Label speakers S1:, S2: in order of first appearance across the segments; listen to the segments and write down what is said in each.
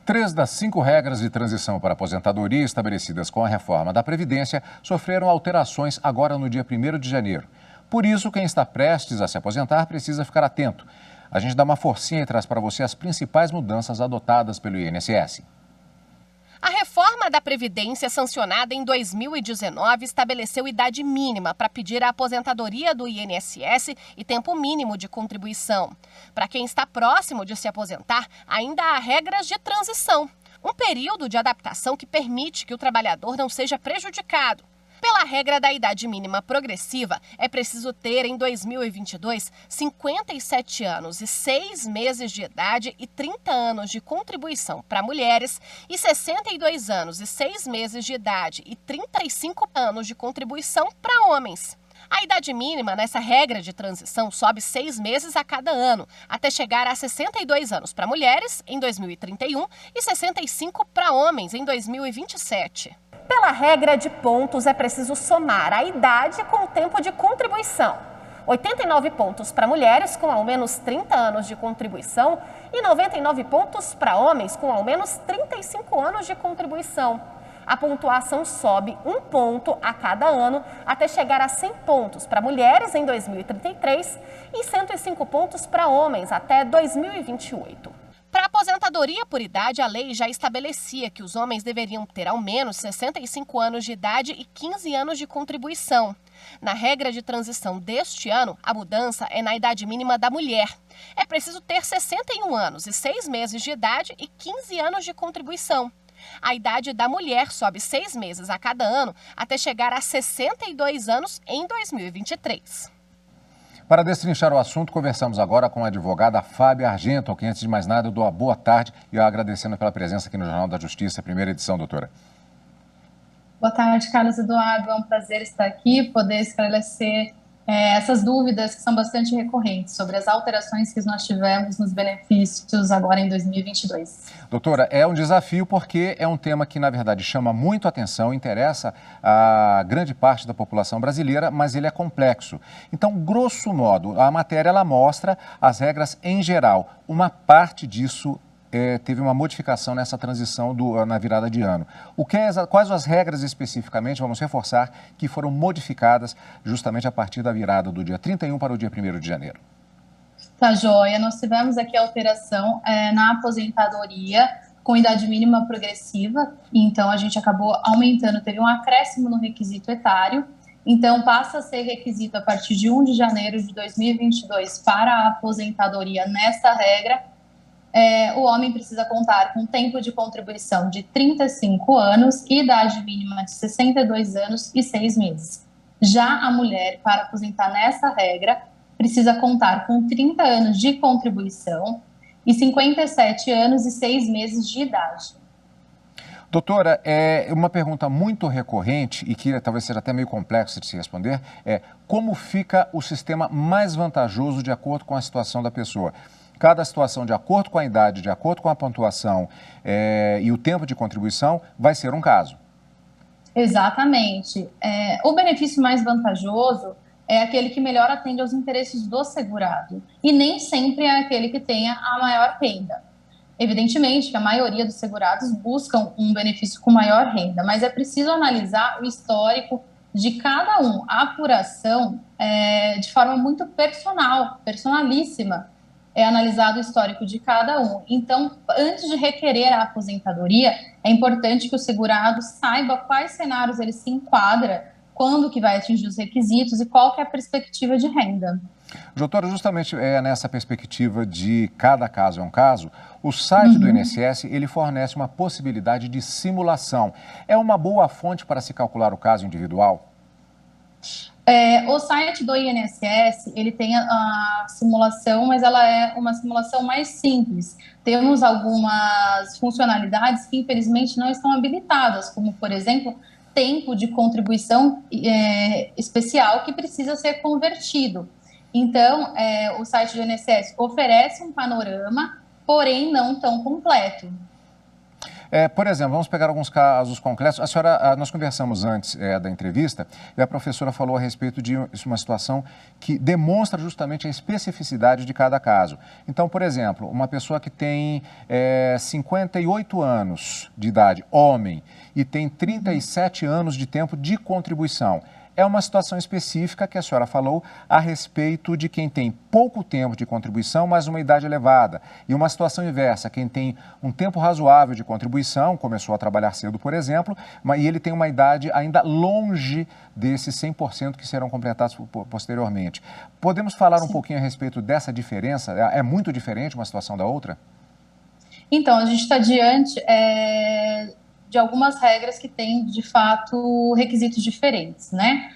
S1: 3 das 5 regras de transição para aposentadoria estabelecidas com a reforma da Previdência sofreram alterações agora no dia 1º de janeiro. Por isso, quem está prestes a se aposentar precisa ficar atento. A gente dá uma forcinha e traz para você as principais mudanças adotadas pelo INSS.
S2: A reforma da Previdência, sancionada em 2019, estabeleceu idade mínima para pedir a aposentadoria do INSS e tempo mínimo de contribuição. Para quem está próximo de se aposentar, ainda há regras de transição. Um período de adaptação que permite que o trabalhador não seja prejudicado. Pela regra da idade mínima progressiva, é preciso ter em 2022 57 anos e 6 meses de idade e 30 anos de contribuição para mulheres e 62 anos e 6 meses de idade e 35 anos de contribuição para homens. A idade mínima nessa regra de transição sobe 6 meses a cada ano, até chegar a 62 anos para mulheres em 2031 e 65 para homens em 2027. Pela regra de pontos, é preciso somar a idade com o tempo de contribuição. 89 pontos para mulheres com ao menos 30 anos de contribuição e 99 pontos para homens com ao menos 35 anos de contribuição. A pontuação sobe 1 ponto a cada ano até chegar a 100 pontos para mulheres em 2033 e 105 pontos para homens até 2028. Para a aposentadoria por idade, a lei já estabelecia que os homens deveriam ter ao menos 65 anos de idade e 15 anos de contribuição. Na regra de transição deste ano, a mudança é na idade mínima da mulher. É preciso ter 61 anos e 6 meses de idade e 15 anos de contribuição. A idade da mulher sobe 6 meses a cada ano até chegar a 62 anos em 2023.
S1: Para destrinchar o assunto, conversamos agora com a advogada Fábia Argento, que antes de mais nada eu dou a boa tarde e eu agradecendo pela presença aqui no Jornal da Justiça, primeira edição, doutora.
S3: Boa tarde, Carlos Eduardo. É um prazer estar aqui, poder esclarecer essas dúvidas que são bastante recorrentes sobre as alterações que nós tivemos nos benefícios agora em 2022.
S1: Doutora, é um desafio porque é um tema que, na verdade, chama muito atenção, interessa a grande parte da população brasileira, mas ele é complexo. Então, grosso modo, a matéria ela mostra as regras em geral. Uma parte disso teve uma modificação nessa transição na virada de ano. Quais as regras especificamente, vamos reforçar, que foram modificadas justamente a partir da virada do dia 31 para o dia 1º de janeiro?
S3: Tá, joia. Nós tivemos aqui alteração na aposentadoria com idade mínima progressiva, então a gente acabou aumentando, teve um acréscimo no requisito etário, então passa a ser requisito a partir de 1 de janeiro de 2022 para a aposentadoria nesta regra. O homem precisa contar com tempo de contribuição de 35 anos e idade mínima de 62 anos e 6 meses. Já a mulher, para aposentar nessa regra, precisa contar com 30 anos de contribuição e 57 anos e 6 meses de idade.
S1: Doutora, uma pergunta muito recorrente e que talvez seja até meio complexa de se responder é como fica o sistema mais vantajoso de acordo com a situação da pessoa? Cada situação, de acordo com a idade, de acordo com a pontuação e o tempo de contribuição, vai ser um caso.
S3: Exatamente. O benefício mais vantajoso é aquele que melhor atende aos interesses do segurado e nem sempre é aquele que tenha a maior renda. Evidentemente que a maioria dos segurados buscam um benefício com maior renda, mas é preciso analisar o histórico de cada um. A apuração de forma muito personalíssima, é analisado o histórico de cada um. Então, antes de requerer a aposentadoria, é importante que o segurado saiba quais cenários ele se enquadra, quando que vai atingir os requisitos e qual que é a perspectiva de renda.
S1: Doutora, justamente nessa perspectiva de cada caso é um caso, o site do INSS ele fornece uma possibilidade de simulação. É uma boa fonte para se calcular o caso individual?
S3: O site do INSS, ele tem a simulação, mas ela é uma simulação mais simples. Temos algumas funcionalidades que, infelizmente, não estão habilitadas, como, por exemplo, tempo de contribuição especial que precisa ser convertido. Então, o site do INSS oferece um panorama, porém não tão completo.
S1: Por exemplo, vamos pegar alguns casos concretos. A senhora, nós conversamos antes da entrevista e a professora falou a respeito de uma situação que demonstra justamente a especificidade de cada caso. Então, por exemplo, uma pessoa que tem 58 anos de idade, homem, e tem 37 anos de tempo de contribuição. É uma situação específica que a senhora falou a respeito de quem tem pouco tempo de contribuição, mas uma idade elevada. E uma situação inversa, quem tem um tempo razoável de contribuição, começou a trabalhar cedo, por exemplo, e ele tem uma idade ainda longe desses 100% que serão completados posteriormente. Podemos falar um pouquinho a respeito dessa diferença? É muito diferente uma situação da outra?
S3: Então, a gente está diante de algumas regras que têm, de fato, requisitos diferentes, né?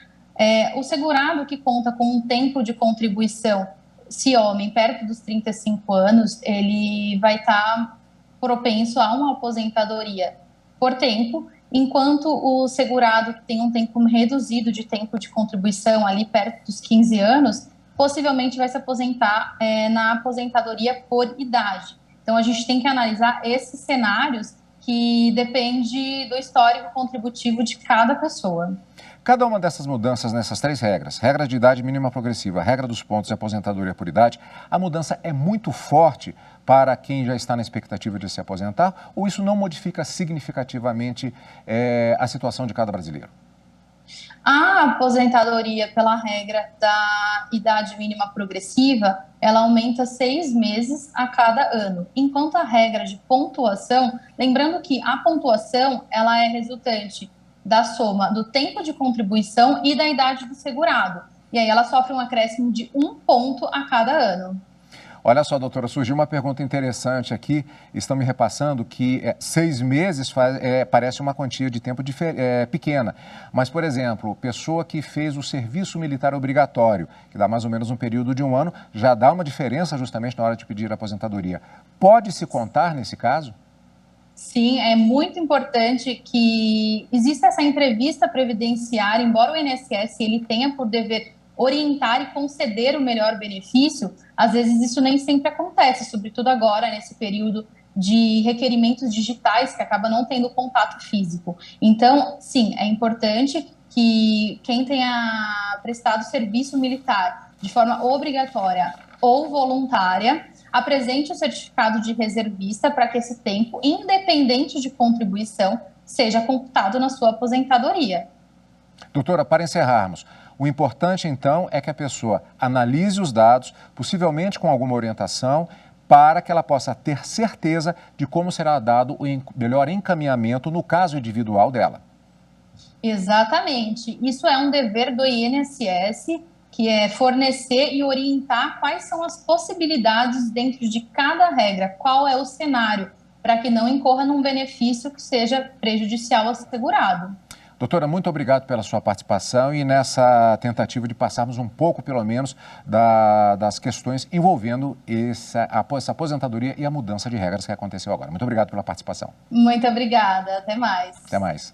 S3: O segurado que conta com um tempo de contribuição, se homem, perto dos 35 anos, ele vai estar propenso a uma aposentadoria por tempo, enquanto o segurado que tem um tempo reduzido de tempo de contribuição, ali perto dos 15 anos, possivelmente vai se aposentar na aposentadoria por idade. Então, a gente tem que analisar esses cenários que depende do histórico contributivo de cada pessoa.
S1: Cada uma dessas mudanças nessas 3 regras, regra de idade mínima progressiva, regra dos pontos e aposentadoria por idade, a mudança é muito forte para quem já está na expectativa de se aposentar ou isso não modifica significativamente a situação de cada brasileiro?
S3: A aposentadoria pela regra da idade mínima progressiva, ela aumenta 6 meses a cada ano, enquanto a regra de pontuação, lembrando que a pontuação ela é resultante da soma do tempo de contribuição e da idade do segurado, e aí ela sofre um acréscimo de 1 ponto a cada ano.
S1: Olha só, doutora, surgiu uma pergunta interessante aqui. Estão me repassando que 6 meses parece uma quantia de tempo pequena. Mas, por exemplo, pessoa que fez o serviço militar obrigatório, que dá mais ou menos um período de 1 ano, já dá uma diferença justamente na hora de pedir a aposentadoria. Pode se contar nesse caso?
S3: Sim, é muito importante que exista essa entrevista previdenciária, embora o INSS ele tenha por dever orientar e conceder o melhor benefício, às vezes isso nem sempre acontece, sobretudo agora, nesse período de requerimentos digitais, que acaba não tendo contato físico. Então, sim, é importante que quem tenha prestado serviço militar de forma obrigatória ou voluntária apresente o certificado de reservista para que esse tempo, independente de contribuição, seja computado na sua aposentadoria.
S1: Doutora, para encerrarmos, o importante, então, é que a pessoa analise os dados, possivelmente com alguma orientação, para que ela possa ter certeza de como será dado o melhor encaminhamento no caso individual dela.
S3: Exatamente. Isso é um dever do INSS, que é fornecer e orientar quais são as possibilidades dentro de cada regra, qual é o cenário, para que não incorra num benefício que seja prejudicial ao segurado.
S1: Doutora, muito obrigado pela sua participação e nessa tentativa de passarmos um pouco, pelo menos, das questões envolvendo essa aposentadoria e a mudança de regras que aconteceu agora. Muito obrigado pela participação.
S3: Muito obrigada. Até mais.
S1: Até mais.